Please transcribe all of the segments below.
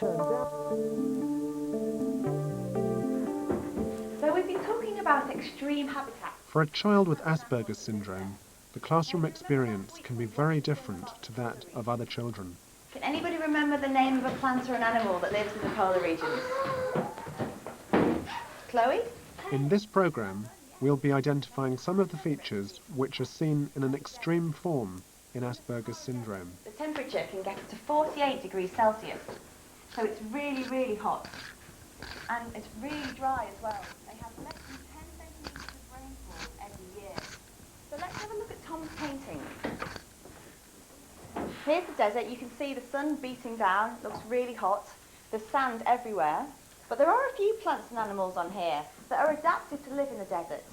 So we've been talking about extreme habitats. For a child with Asperger syndrome, the classroom experience can be very different to that of other children. Can anybody remember the name of a plant or an animal that lives in the polar regions? Chloe? In this programme, we'll be identifying some of the features which are seen in an extreme form in Asperger syndrome. The temperature can get up to 48 degrees Celsius, so it's really, really hot. And it's really dry as well. They have less than 10 centimetres of rainfall every year. So let's have a look at Tom's painting. Here's the desert. You can see the sun beating down. It looks really hot. There's sand everywhere. But there are a few plants and animals on here that are adapted to live in the desert.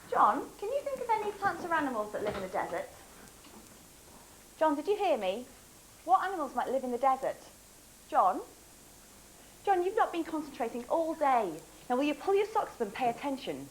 John, can you think of any plants or animals that live in the desert? John, did you hear me? What animals might live in the desert? John? John, you've not been concentrating all day. Now, will you pull your socks up and pay attention?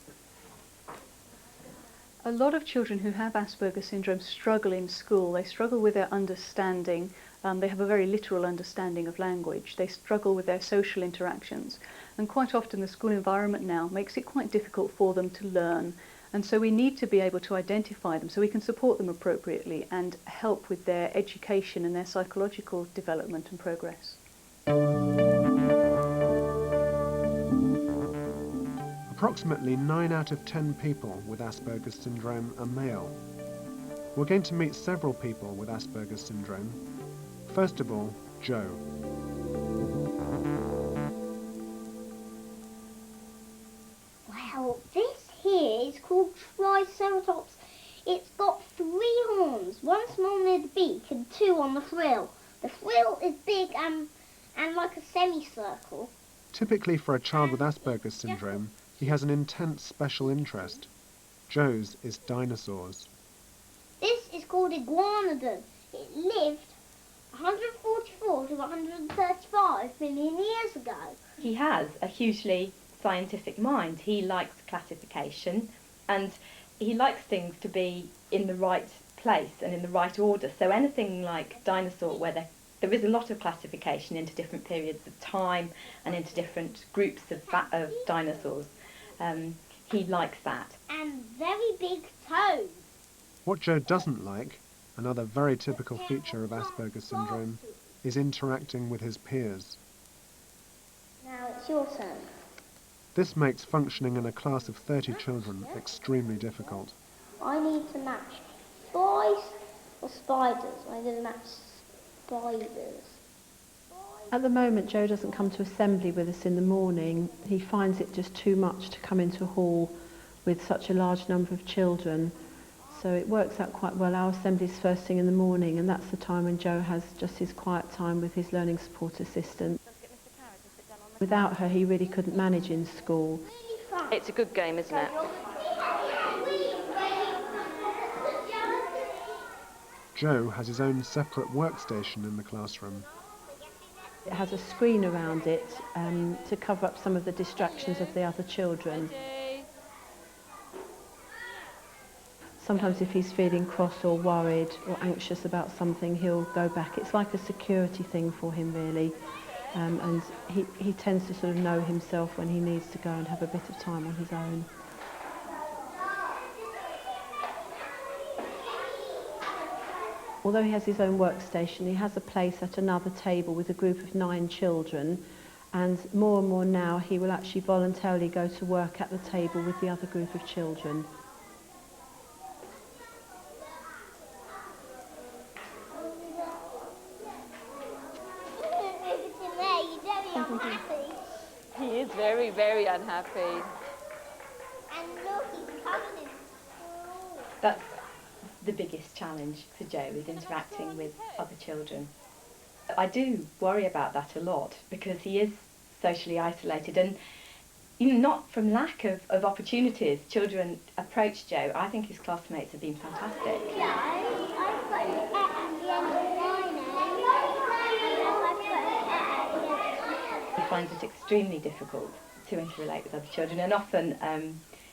A lot of children who have Asperger syndrome struggle in school. They struggle with their understanding. They have a very literal understanding of language. They struggle with their social interactions. And quite often the school environment now makes it quite difficult for them to learn. And so we need to be able to identify them so we can support them appropriately and help with their education and their psychological development and progress. Approximately 9 out of 10 people with Asperger syndrome are male. We're going to meet several people with Asperger syndrome. First of all, Joe. Well, this here is called Triceratops. It's got 3 horns, 1 small near the beak and 2 on the frill. The frill is big and like a semicircle. Typically for a child with Asperger syndrome, he has an intense special interest. Joe's is dinosaurs. This is called Iguanodon. It lived 144 to 135 million years ago. He has a hugely scientific mind. He likes classification and he likes things to be in the right place and in the right order. So anything like dinosaur, where there is a lot of classification into different periods of time and into different groups of dinosaurs, he likes that. And very big toes. What Joe doesn't like, another very typical feature of Asperger syndrome, is interacting with his peers. Now it's your turn. This makes functioning in a class of 30 children extremely difficult. I need to match boys or spiders. I'm going to match spiders. At the moment, Joe doesn't come to assembly with us in the morning. He finds it just too much to come into a hall with such a large number of children. So it works out quite well. Our assembly is first thing in the morning, and that's the time when Joe has just his quiet time with his learning support assistant. Without her, he really couldn't manage in school. It's a good game, isn't it? Joe has his own separate workstation in the classroom. It has a screen around it to cover up some of the distractions of the other children. Sometimes if he's feeling cross or worried or anxious about something, he'll go back. It's like a security thing for him, really. And he tends to sort of know himself when he needs to go and have a bit of time on his own. Although he has his own workstation, he has a place at another table with a group of 9 children, and more now he will actually voluntarily go to work at the table with the other group of children. He is very, very unhappy. And look, he's covered in straw. That's the biggest challenge for Joe, is interacting with other children. I do worry about that a lot because he is socially isolated, and not from lack of opportunities. Children approach Joe. I think his classmates have been fantastic. Yeah, I put an at the end of my name. He finds it extremely difficult to interrelate with other children, and often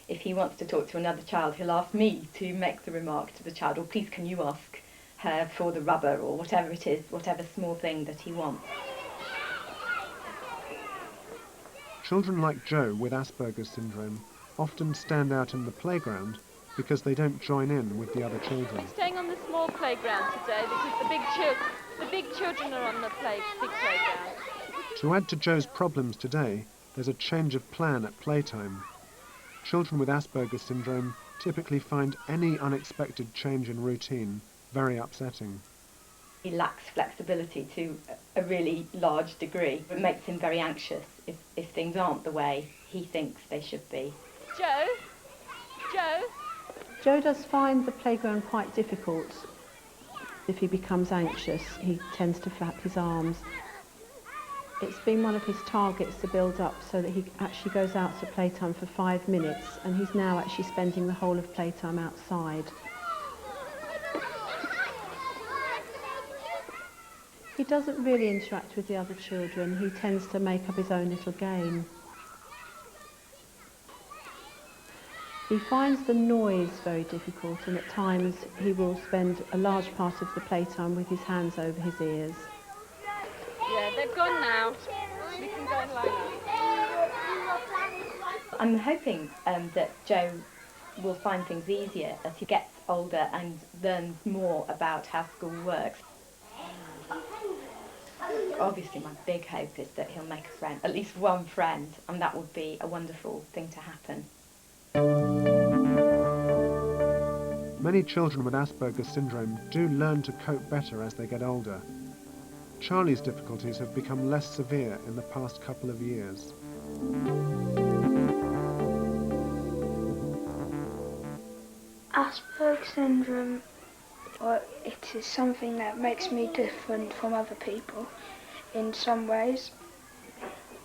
if he wants to talk to another child, he'll ask me to make the remark to the child, or please can you ask her for the rubber, or whatever it is, whatever small thing that he wants. Children like Joe with Asperger syndrome often stand out in the playground because they don't join in with the other children. We're staying on the small playground today because the big children are on the big playground. To add to Joe's problems today, there's a change of plan at playtime. Children with Asperger syndrome typically find any unexpected change in routine very upsetting. He lacks flexibility to a really large degree. It makes him very anxious if things aren't the way he thinks they should be. Joe? Joe? Joe does find the playground quite difficult. If he becomes anxious, he tends to flap his arms. It's been one of his targets to build up so that he actually goes out to playtime for 5 minutes, and he's now actually spending the whole of playtime outside. He doesn't really interact with the other children. He tends to make up his own little game. He finds the noise very difficult, and at times he will spend a large part of the playtime with his hands over his ears. Yeah, they've gone now. We can go and line up. I'm hoping that Joe will find things easier as he gets older and learns more about how school works. Obviously, my big hope is that he'll make a friend, at least one friend, and that would be a wonderful thing to happen. Many children with Asperger syndrome do learn to cope better as they get older. Charlie's difficulties have become less severe in the past couple of years. Asperger syndrome, well, it is something that makes me different from other people in some ways,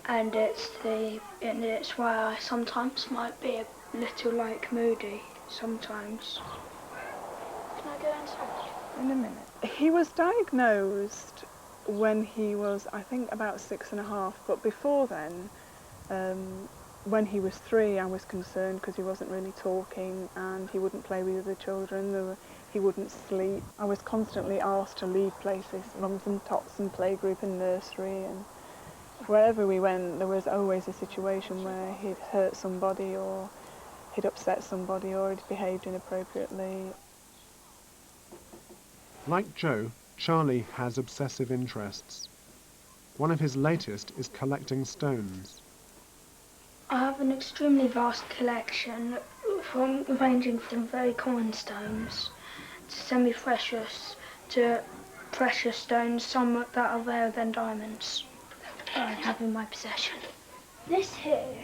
and it's why I sometimes might be a little like moody sometimes. Can I go inside? In a minute. He was diagnosed when he was, I think, about 6.5, but before then, when he was 3, I was concerned because he wasn't really talking and he wouldn't play with other children, he wouldn't sleep. I was constantly asked to leave places, mums and tots and playgroup and nursery, and wherever we went there was always a situation where he'd hurt somebody or he'd upset somebody or he'd behaved inappropriately. Like Joe, Charlie has obsessive interests. One of his latest is collecting stones. I have an extremely vast collection, ranging from very common stones to semi-precious to precious stones, some that are rarer than diamonds, that I have in my possession. This here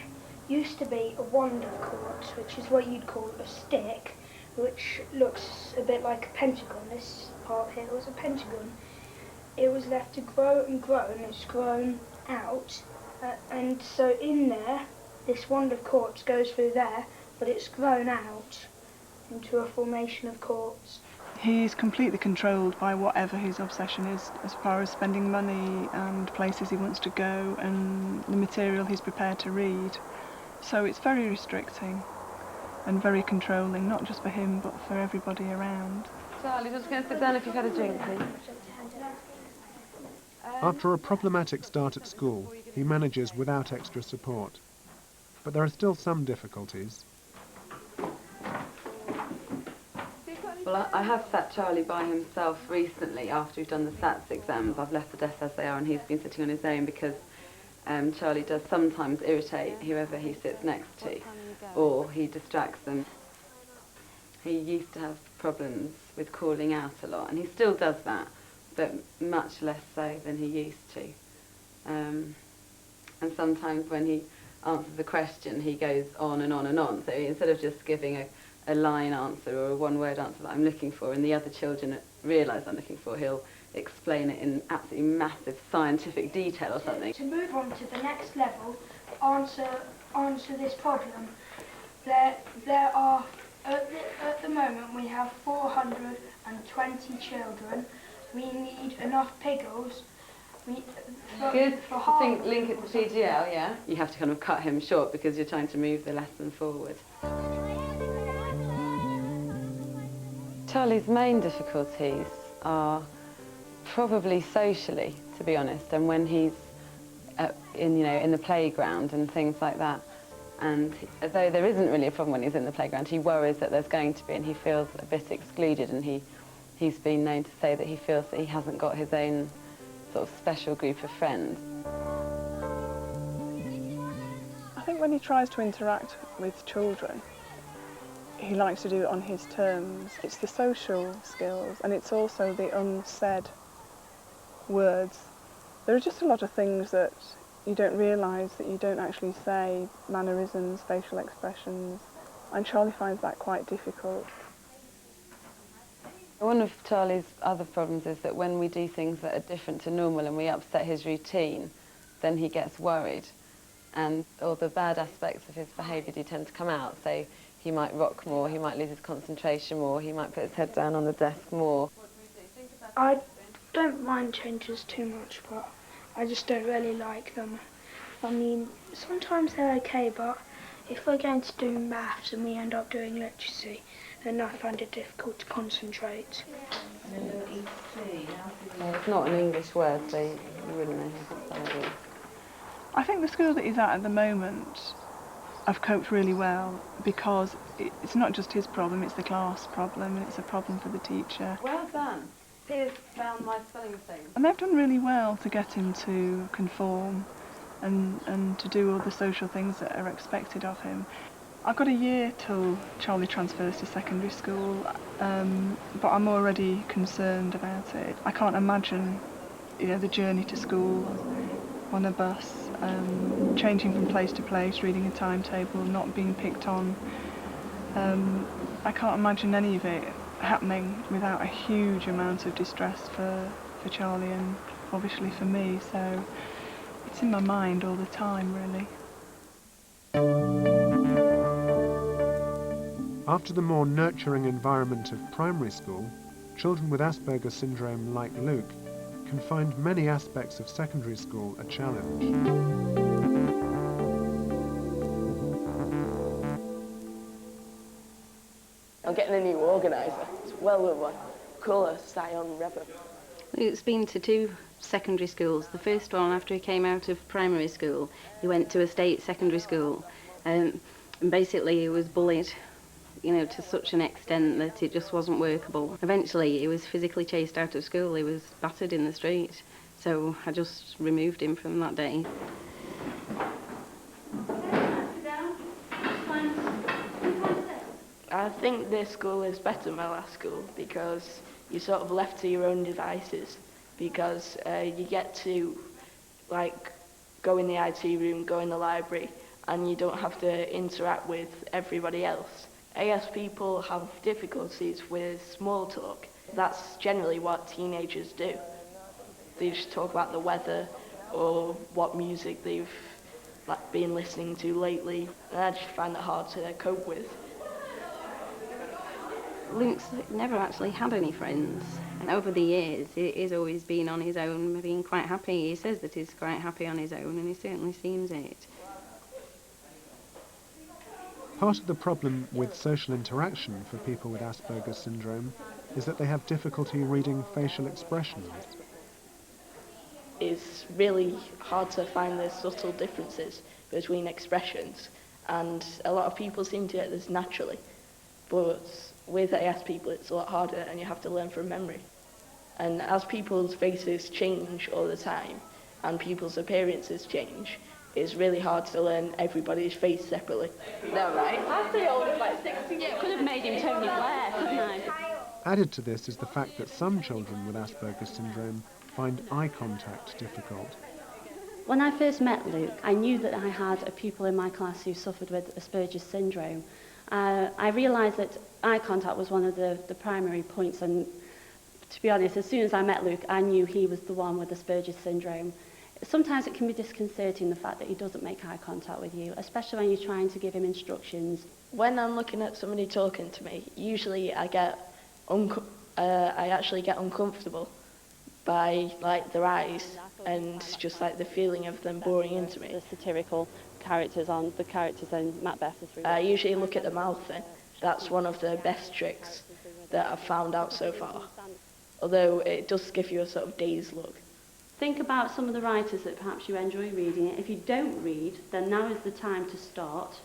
used to be a wonder quartz, which is what you'd call a stick, which looks a bit like a pentagon. This part here was a pentagon. It was left to grow and grow, and it's grown out, and so in there, this wand of quartz goes through there, but it's grown out into a formation of quartz. He's completely controlled by whatever his obsession is, as far as spending money and places he wants to go and the material he's prepared to read. So it's very restricting and very controlling, not just for him but for everybody around. Charlie, just going to sit down if you've had a drink, please. After a problematic start at school, he manages without extra support. But there are still some difficulties. Well, I have sat Charlie by himself recently after we've done the SATs exams. I've left the desks as they are and he's been sitting on his own because Charlie does sometimes irritate whoever he sits next to, or he distracts them. He used to have problems with calling out a lot, and he still does that, but much less so than he used to. And sometimes when he answers the question, he goes on and on and on. So instead of just giving a line answer or a one-word answer that I'm looking for, and the other children realise I'm looking for, he'll explain it in absolutely massive scientific detail or something. To move on to the next level, answer this problem. There are, at the moment, we have 420 children. We need enough piggles. Good. I think link it to PGL, yeah? You have to kind of cut him short because you're trying to move the lesson forward. Charlie's main difficulties are probably socially, to be honest, and when he's in the playground and things like that. And though there isn't really a problem when he's in the playground, he worries that there's going to be, and he feels a bit excluded, and he's been known to say that he feels that he hasn't got his own sort of special group of friends. I think when he tries to interact with children, he likes to do it on his terms. It's the social skills, and it's also the unsaid words. There are just a lot of things that you don't realise that you don't actually say, mannerisms, facial expressions, and Charlie finds that quite difficult. One of Charlie's other problems is that when we do things that are different to normal and we upset his routine, then he gets worried, and all the bad aspects of his behaviour do tend to come out. So he might rock more, he might lose his concentration more, he might put his head down on the desk more. I don't mind changes too much, but I just don't really like them. I mean, sometimes they're okay, but if we're going to do maths and we end up doing literacy, then I find it difficult to concentrate. It's not an English word, so you wouldn't know how to say it. I think the school that he's at the moment have coped really well, because it's not just his problem, it's the class problem, and it's a problem for the teacher. Well done. Piers found my spelling mistakes. And they've done really well to get him to conform and to do all the social things that are expected of him. I've got a year till Charlie transfers to secondary school, but I'm already concerned about it. I can't imagine, the journey to school on a bus, changing from place to place, reading a timetable, not being picked on. I can't imagine any of it happening without a huge amount of distress for Charlie and obviously for me, so it's in my mind all the time, really. After the more nurturing environment of primary school, children with Asperger syndrome like Luke can find many aspects of secondary school a challenge. I'm getting a new organiser. It's well with my colour, Scion Reverend. Luke's been to 2 secondary schools. The first one, after he came out of primary school, he went to a state secondary school. And basically he was bullied, to such an extent that it just wasn't workable. Eventually he was physically chased out of school. He was battered in the street. So I just removed him from that day. I think this school is better than my last school because you're sort of left to your own devices, because you get to go in the IT room, go in the library, and you don't have to interact with everybody else. I guess people have difficulties with small talk. That's generally what teenagers do. They just talk about the weather or what music they've been listening to lately, and I just find it hard to cope with. Luke's never actually had any friends, and over the years he's always been on his own, being quite happy. He says that he's quite happy on his own, and he certainly seems it. Part of the problem with social interaction for people with Asperger syndrome is that they have difficulty reading facial expressions. It's really hard to find the subtle differences between expressions, and a lot of people seem to get this naturally, but with AS people it's a lot harder, and you have to learn from memory. And as people's faces change all the time and people's appearances change, it's really hard to learn everybody's face separately. No, right? I say all was like 60. Yeah, could have made him Tony Blair, couldn't I? Added to this is the fact that some children with Asperger syndrome find eye contact difficult. When I first met Luke, I knew that I had a pupil in my class who suffered with Asperger syndrome. I realised that eye contact was one of the primary points, and to be honest, as soon as I met Luke, I knew he was the one with Asperger syndrome. Sometimes it can be disconcerting, the fact that he doesn't make eye contact with you, especially when you're trying to give him instructions. When I'm looking at somebody talking to me, usually I actually get uncomfortable by their eyes and just the feeling of them boring into me. The satirical characters in Macbeth is really... I usually look at the mouth then. That's one of the best tricks that I've found out so far. Although it does give you a sort of dazed look. Think about some of the writers that perhaps you enjoy reading it. If you don't read, then now is the time to start.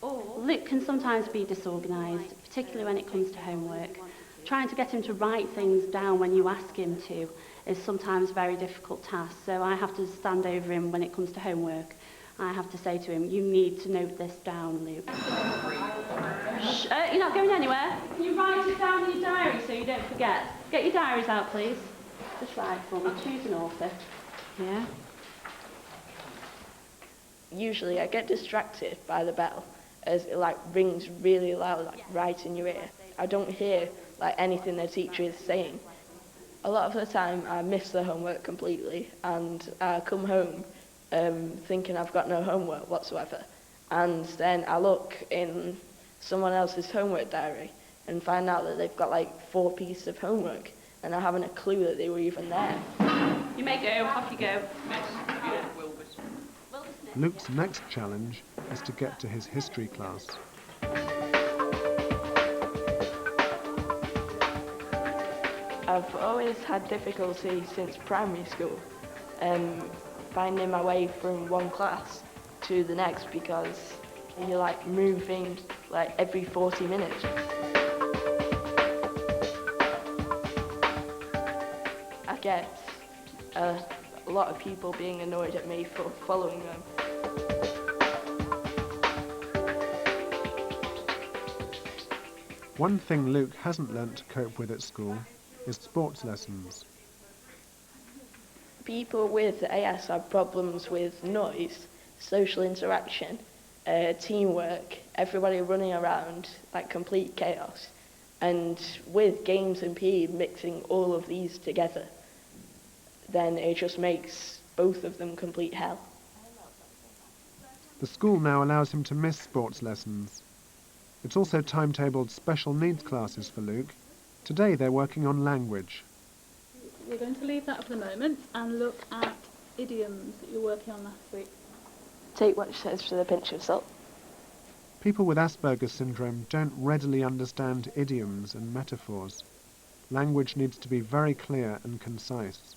Luke can sometimes be disorganised, particularly when it comes to homework. Trying to get him to write things down when you ask him to is sometimes a very difficult task. So I have to stand over him when it comes to homework. I have to say to him, you need to note this down, Luke. Shh, you're not going anywhere. Can you write it down in your diary so you don't forget? Get your diaries out, please. Just write for me. Choose an author. Yeah? Usually I get distracted by the bell as it like rings really loud, like right in your ear. I don't hear like anything the teacher is saying. A lot of the time I miss the homework completely, and I come home thinking I've got no homework whatsoever, and then I look in someone else's homework diary and find out that they've got like 4 pieces of homework, and I haven't a clue that they were even there. You may go. Off you go. Luke's next challenge is to get to his history class. I've always had difficulty since primary school finding my way from one class to the next, because you're like moving like every 40 minutes. I get a lot of people being annoyed at me for following them. One thing Luke hasn't learnt to cope with at school is sports lessons. People with AS have problems with noise, social interaction, teamwork, everybody running around like complete chaos. And with games and PE mixing all of these together, then it just makes both of them complete hell. The school now allows him to miss sports lessons. It's also timetabled special needs classes for Luke. Today they're working on language. We're going to leave that for the moment and look at idioms that you're working on last week. Take what she says with a pinch of salt. People with Asperger syndrome don't readily understand idioms and metaphors. Language needs to be very clear and concise.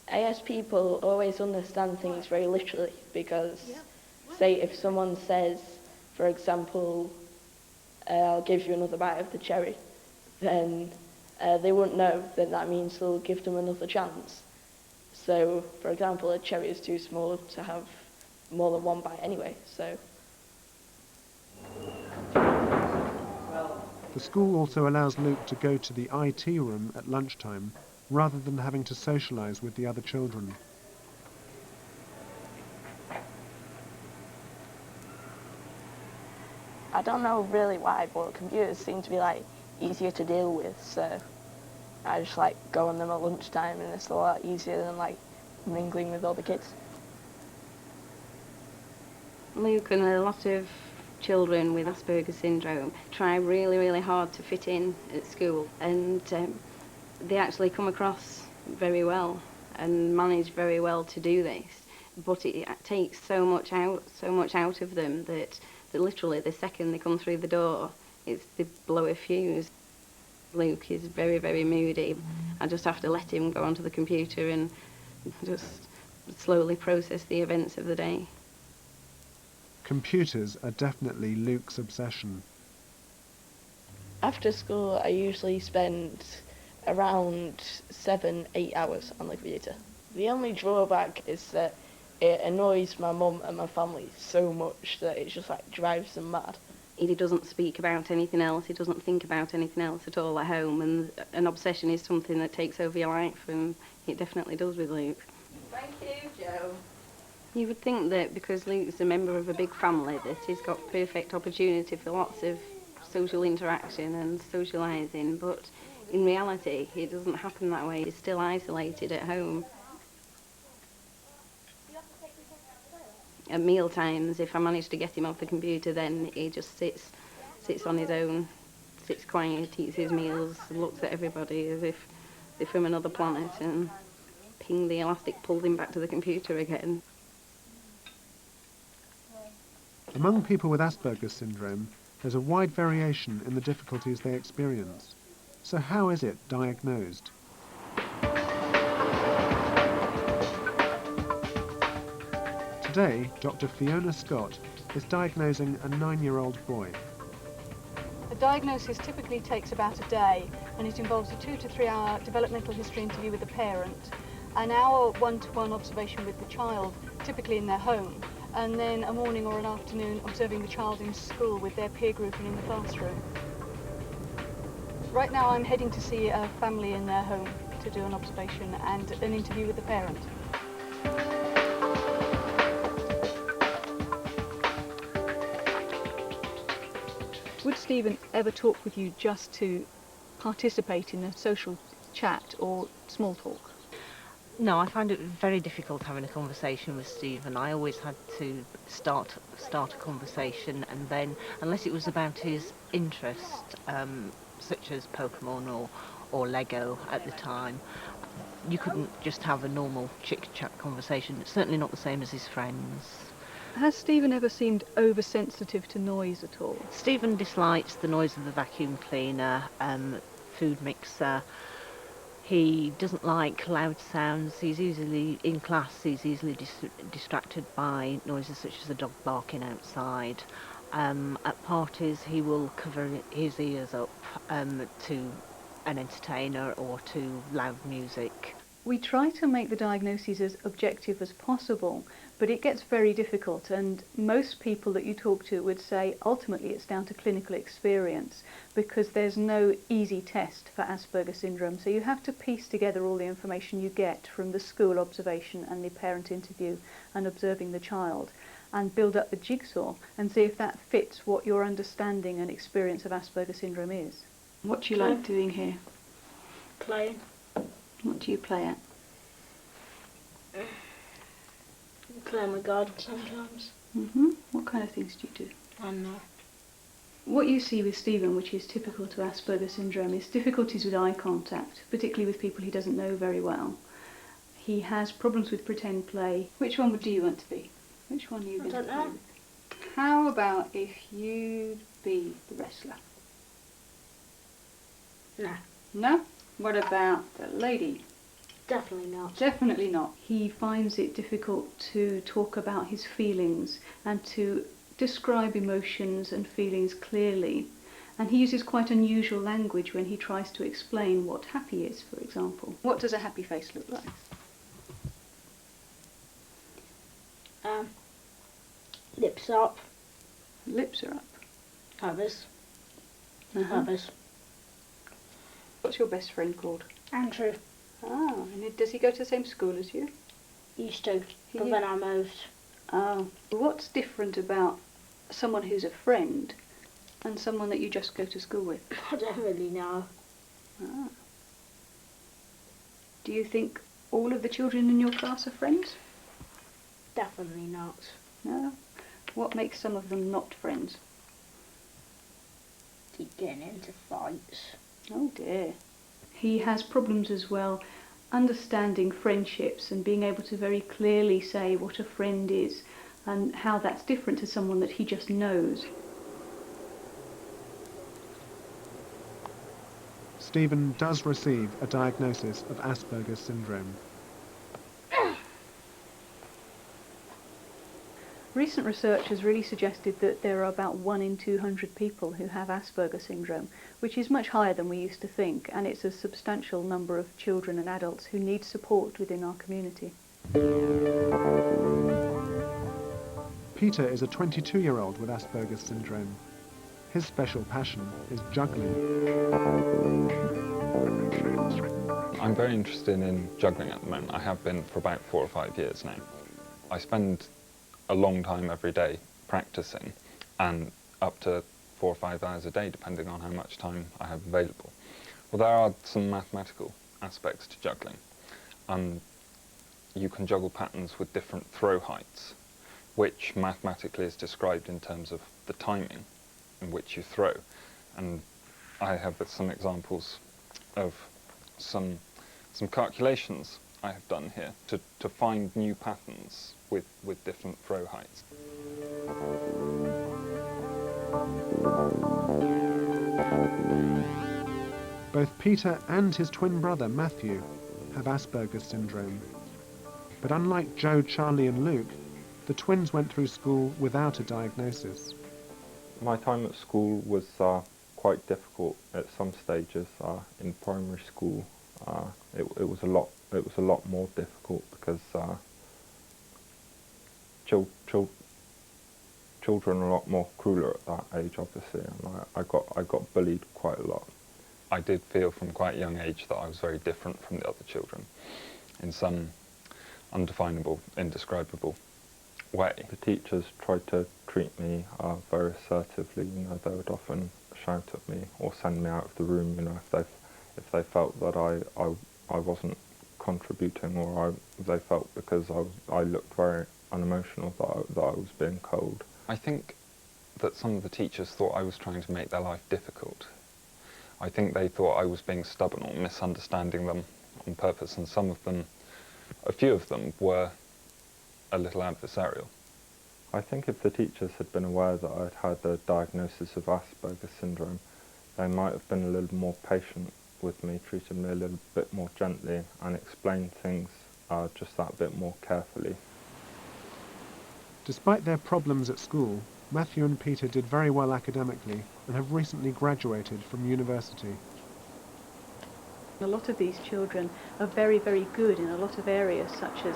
AS people always understand things very literally, because, say, if someone says, for example, I'll give you another bite of the cherry, then they wouldn't know that that means they'll give them another chance. So, for example, a cherry is too small to have more than one bite anyway, so. The school also allows Luke to go to the IT room at lunchtime rather than having to socialise with the other children. I don't know really why, but computers seem to be like easier to deal with, so I just like go on them at lunchtime, and it's a lot easier than like mingling with all the kids. Luke and a lot of children with Asperger syndrome try really, really hard to fit in at school, and they actually come across very well and manage very well to do this, but it takes so much out of them that literally the second they come through the door, they blow a fuse. Luke is very, very moody. I just have to let him go onto the computer and just slowly process the events of the day. Computers are definitely Luke's obsession. After school, I usually spend around 7-8 hours on the computer. The only drawback is that it annoys my mum and my family so much that it just like drives them mad. He doesn't speak about anything else, he doesn't think about anything else at all at home, and an obsession is something that takes over your life, and it definitely does with Luke. Thank you, Joe. You would think that because Luke's a member of a big family that he's got perfect opportunity for lots of social interaction and socialising, but in reality it doesn't happen that way. He's still isolated at home. At meal times, if I manage to get him off the computer, then he just sits on his own, sits quiet, eats his meals, looks at everybody as if they're from another planet, and ping, the elastic pulls him back to the computer again. Among people with Asperger syndrome, there's a wide variation in the difficulties they experience. So how is it diagnosed? Today, Dr. Fiona Scott is diagnosing a 9-year-old boy. A diagnosis typically takes about a day, and it involves a 2 to 3 hour developmental history interview with the parent, an hour one-to-one observation with the child, typically in their home, and then a morning or an afternoon observing the child in school with their peer group and in the classroom. Right now I'm heading to see a family in their home to do an observation and an interview with the parent. Would Stephen ever talk with you just to participate in a social chat or small talk? No, I find it very difficult having a conversation with Stephen. I always had to start a conversation, and then, unless it was about his interest, such as Pokemon or Lego at the time, you couldn't just have a normal chit-chat conversation. It's certainly not the same as his friends. Has Stephen ever seemed oversensitive to noise at all? Stephen dislikes the noise of the vacuum cleaner, food mixer. He doesn't like loud sounds. He's easily, in class, he's easily distracted by noises such as a dog barking outside. At parties, he will cover his ears up to an entertainer or to loud music. We try to make the diagnosis as objective as possible, but it gets very difficult, and most people that you talk to would say ultimately it's down to clinical experience, because there's no easy test for Asperger syndrome. So you have to piece together all the information you get from the school observation and the parent interview and observing the child, and build up the jigsaw and see if that fits what your understanding and experience of Asperger syndrome is. What do you like doing here? Playing. What do you play at? Play in my garden sometimes. What kind of things do you do? I don't know. What you see with Stephen, which is typical to Asperger syndrome, is difficulties with eye contact, particularly with people he doesn't know very well. He has problems with pretend play. Which one do you want to be? Which one are you going to be? I don't know. How about if you'd be the wrestler? No. No? What about the lady? Definitely not. Definitely not. He finds it difficult to talk about his feelings and to describe emotions and feelings clearly. And he uses quite unusual language when he tries to explain what happy is, for example. What does a happy face look like? Lips up. Lips are up. Others. Uh-huh. Others. What's your best friend called? Andrew. Oh, and does he go to the same school as you? Used to, but then I moved. Oh. What's different about someone who's a friend and someone that you just go to school with? I don't really know. Ah. Do you think all of the children in your class are friends? Definitely not. No? What makes some of them not friends? Keep getting into fights. Oh dear. He has problems as well understanding friendships and being able to very clearly say what a friend is and how that's different to someone that he just knows. Stephen does receive a diagnosis of Asperger syndrome. Recent research has really suggested that there are about 1 in 200 people who have Asperger syndrome, which is much higher than we used to think, and it's a substantial number of children and adults who need support within our community. Peter is a 22-year-old with Asperger syndrome. His special passion is juggling. I'm very interested in juggling at the moment. I have been for about 4 or 5 years now. I spend a long time every day practicing, and up to 4 or 5 hours a day depending on how much time I have available. Well, there are some mathematical aspects to juggling. You can juggle patterns with different throw heights, which mathematically is described in terms of the timing in which you throw. And I have some examples of some calculations I have done here to find new patterns with different throw heights. Both Peter and his twin brother Matthew have Asperger syndrome. But unlike Joe, Charlie and Luke, The twins went through school without a diagnosis. My time at school was quite difficult at some stages. In primary school, it was a lot more difficult because children are a lot more crueler at that age, obviously, and I got bullied quite a lot. I did feel from quite a young age that I was very different from the other children in some undefinable, indescribable way. The teachers tried to treat me very assertively. You know, they would often shout at me or send me out of the room. You know, if they felt that I wasn't contributing, or they felt because I looked very unemotional that I was being cold. I think that some of the teachers thought I was trying to make their life difficult. I think they thought I was being stubborn or misunderstanding them on purpose, and some of them, a few of them, were a little adversarial. I think if the teachers had been aware that I'd had a diagnosis of Asperger Syndrome, they might have been a little more patient with me, treated me a little bit more gently, and explained things just that bit more carefully. Despite their problems at school, Matthew and Peter did very well academically and have recently graduated from university. A lot of these children are very, very good in a lot of areas, such as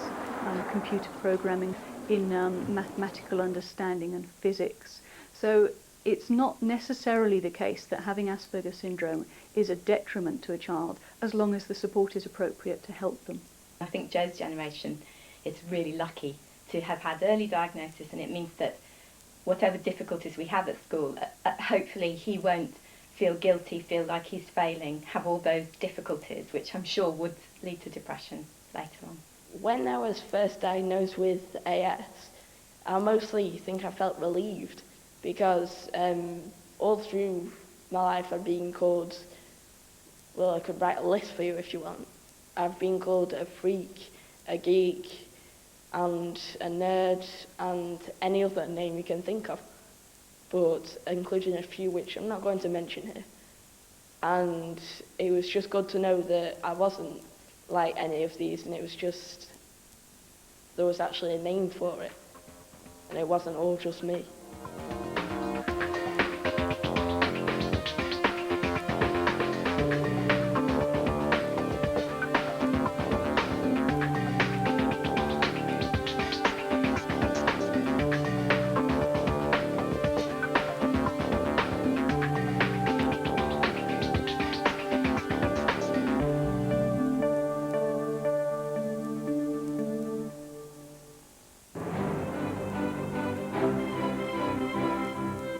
computer programming, in mathematical understanding and physics. So it's not necessarily the case that having Asperger syndrome is a detriment to a child, as long as the support is appropriate to help them. I think Joe's generation is really lucky to have had early diagnosis, and it means that whatever difficulties we have at school, hopefully he won't feel guilty, feel like he's failing, have all those difficulties, which I'm sure would lead to depression later on. When I was first diagnosed with AS, I mostly think I felt relieved, because all through my life I've been called, well, I could write a list for you if you want. I've been called a freak, a geek, and a nerd, and any other name you can think of, but including a few which I'm not going to mention here. And it was just good to know that I wasn't like any of these, and it was just, there was actually a name for it, and it wasn't all just me.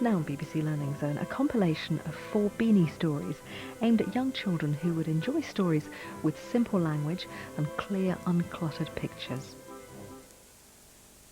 Now on BBC Learning Zone, a compilation of 4 Beanie stories aimed at young children who would enjoy stories with simple language and clear, uncluttered pictures.